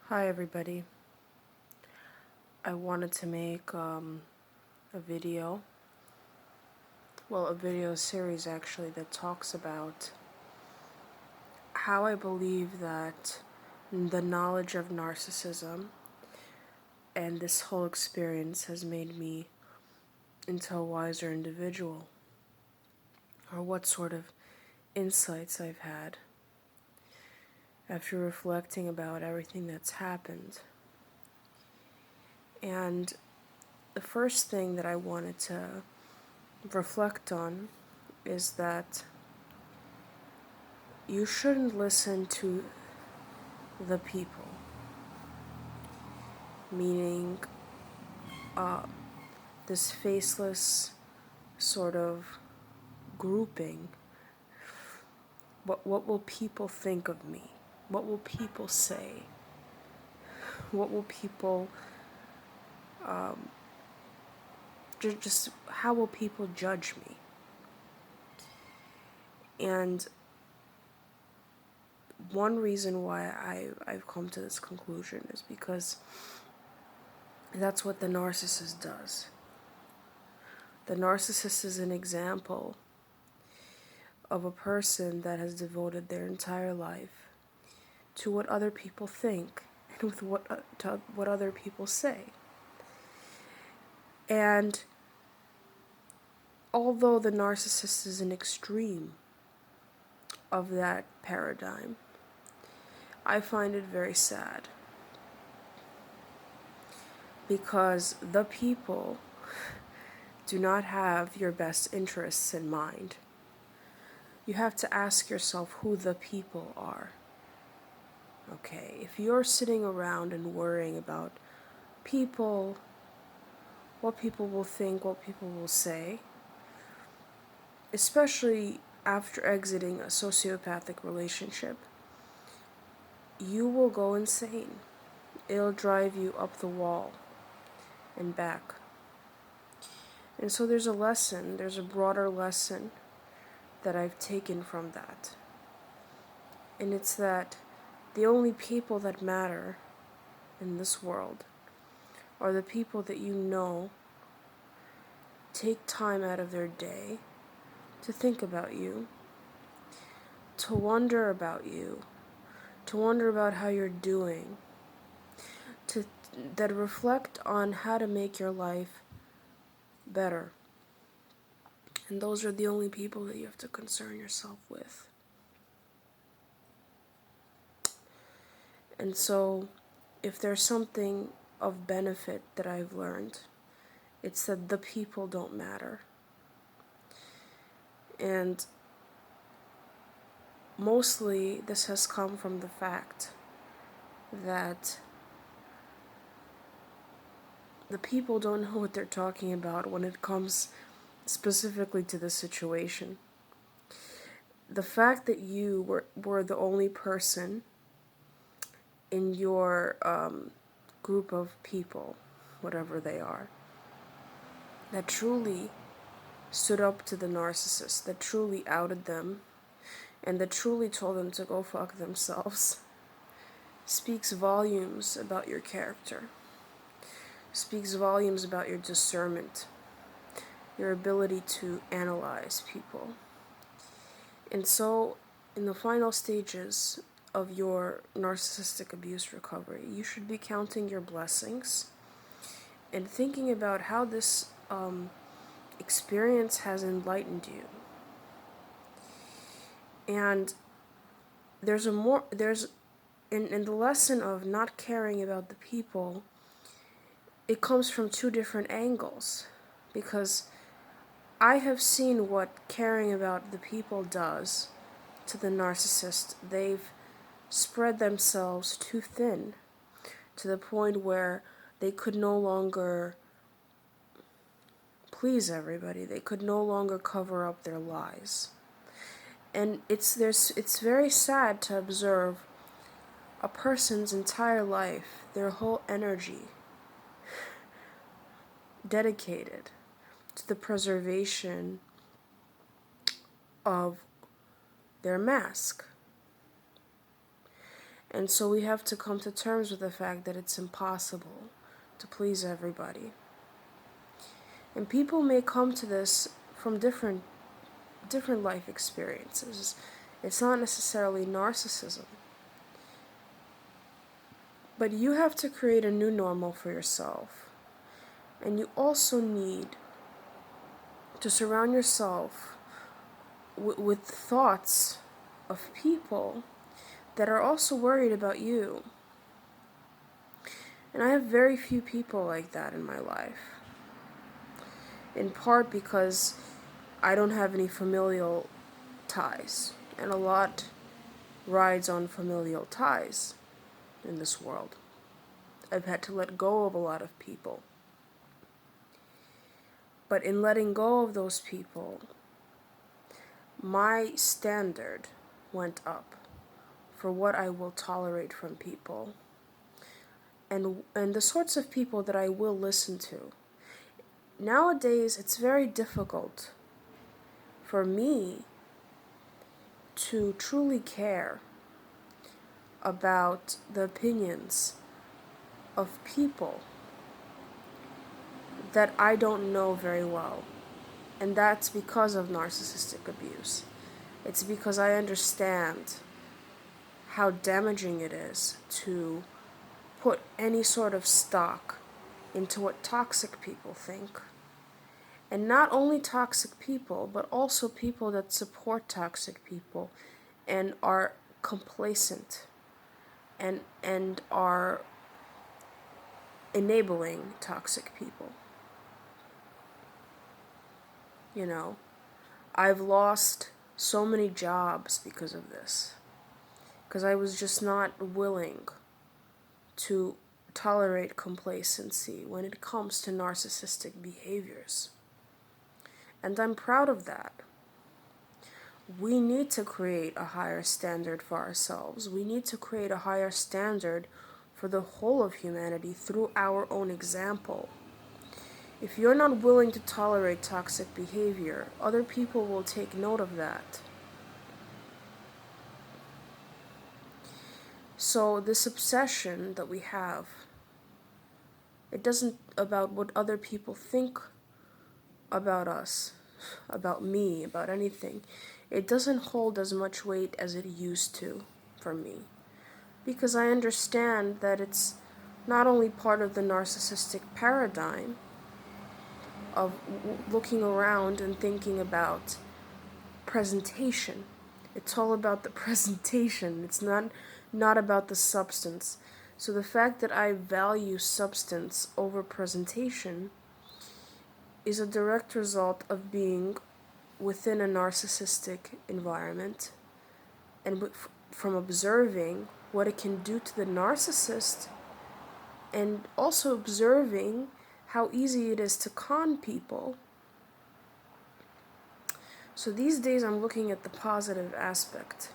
Hi everybody. I wanted to make a video, a video series actually, that talks about how I believe that the knowledge of narcissism and this whole experience has made me into a wiser individual, or what sort of insights I've had after reflecting about everything that's happened. And the first thing that I wanted to reflect on is that you shouldn't listen to the people, meaning this faceless sort of grouping. What will people think of me? What will people say? What will people just how will people judge me? And one reason why I've come to this conclusion is because that's what the narcissist does. The narcissist is an example of a person that has devoted their entire life to what other people think and with what other people say. And although the narcissist is an extreme of that paradigm, I find it very sad because the people do not have your best interests in mind. You have to ask yourself who the people are. Okay, if you're sitting around and worrying about people, what people will think, what people will say, especially after exiting a sociopathic relationship, you will go insane. It'll drive you up the wall and back. And so there's a broader lesson that I've taken from that. And it's that the only people that matter in this world are the people that you know take time out of their day to think about you, to wonder about you, to wonder about how you're doing, that reflect on how to make your life better. And those are the only people that you have to concern yourself with. And so, if there's something of benefit that I've learned, it's that the people don't matter. And mostly this has come from the fact that the people don't know what they're talking about when it comes specifically to this situation. The fact that you were the only person in your group of people, whatever they are, that truly stood up to the narcissist, that truly outed them, and that truly told them to go fuck themselves, speaks volumes about your character, speaks volumes about your discernment, your ability to analyze people. And so, in the final stages of your narcissistic abuse recovery, you should be counting your blessings and thinking about how this experience has enlightened you. And there's in the lesson of not caring about the people, it comes from two different angles, because I have seen what caring about the people does to the narcissist. They've spread themselves too thin to the point where they could no longer please everybody. They could no longer cover up their lies. And it's very sad to observe a person's entire life, their whole energy, dedicated to the preservation of their mask. And so we have to come to terms with the fact that it's impossible to please everybody. And people may come to this from different life experiences. It's not necessarily narcissism. But you have to create a new normal for yourself. And you also need to surround yourself with thoughts of people that are also worried about you. And I have very few people like that in my life. In part because I don't have any familial ties. And a lot rides on familial ties in this world. I've had to let go of a lot of people. But in letting go of those people, my standard went up for what I will tolerate from people and the sorts of people that I will listen to. Nowadays, it's very difficult for me to truly care about the opinions of people that I don't know very well. And that's because of narcissistic abuse. It's because I understand how damaging it is to put any sort of stock into what toxic people think. And not only toxic people, but also people that support toxic people and are complacent and are enabling toxic people. You know, I've lost so many jobs because of this. Because I was just not willing to tolerate complacency when it comes to narcissistic behaviors. And I'm proud of that. We need to create a higher standard for ourselves. We need to create a higher standard for the whole of humanity through our own example. If you're not willing to tolerate toxic behavior, other people will take note of that. So this obsession that we have, it doesn't about what other people think about us, about me, about anything. It doesn't hold as much weight as it used to for me. Because I understand that it's not only part of the narcissistic paradigm of looking around and thinking about presentation. It's all about the presentation. It's not about the substance. So the fact that I value substance over presentation is a direct result of being within a narcissistic environment and from observing what it can do to the narcissist and also observing how easy it is to con people. So these days I'm looking at the positive aspect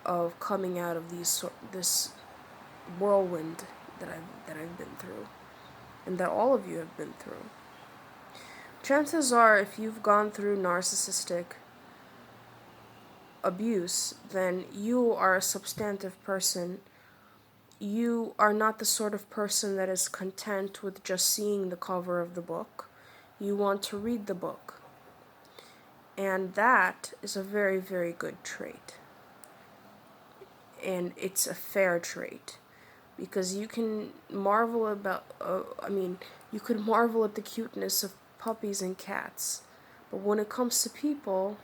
of coming out of this whirlwind that I've been through and that all of you have been through. Chances are, if you've gone through narcissistic abuse, then you are a substantive person. You are not the sort of person that is content with just seeing the cover of the book. You want to read the book. And that is a very, very good trait. And it's a fair trait. Because you can marvel about, you could marvel at the cuteness of puppies and cats. But when it comes to people,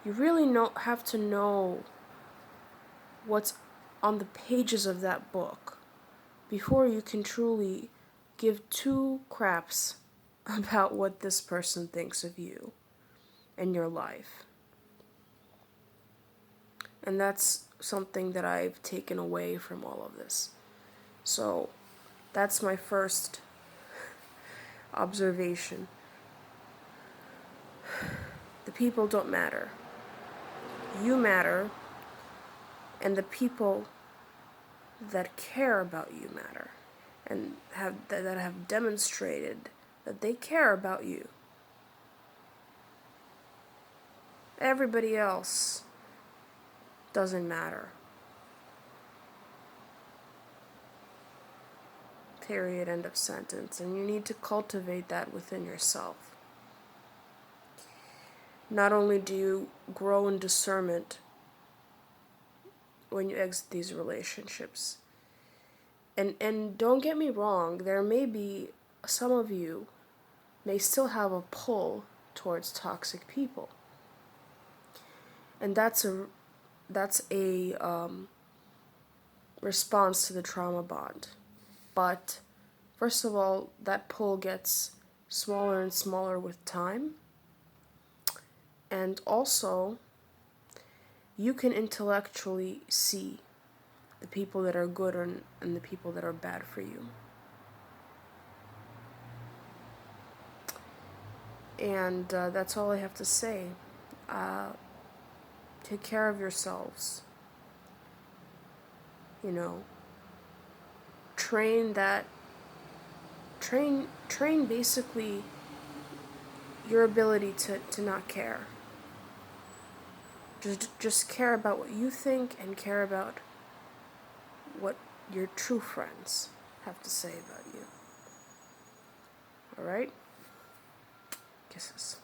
you really have to know what's on the pages of that book before you can truly give two craps about what this person thinks of you and your life. And that's something that I've taken away from all of this. So that's my first observation. The people don't matter. You matter, and the people that care about you matter, and that have demonstrated that they care about you. Everybody else doesn't matter. Period. End of sentence. And you need to cultivate that within yourself. Not only do you grow in discernment when you exit these relationships, and don't get me wrong, there may be some of you may still have a pull towards toxic people, and that's a response to the trauma bond. But first of all, that pull gets smaller and smaller with time, and also you can intellectually see the people that are good and the people that are bad for you. And that's all I have to say. Take care of yourselves. You know, train basically your ability to not care. Just care about what you think and care about what your true friends have to say about you. Alright? Kisses.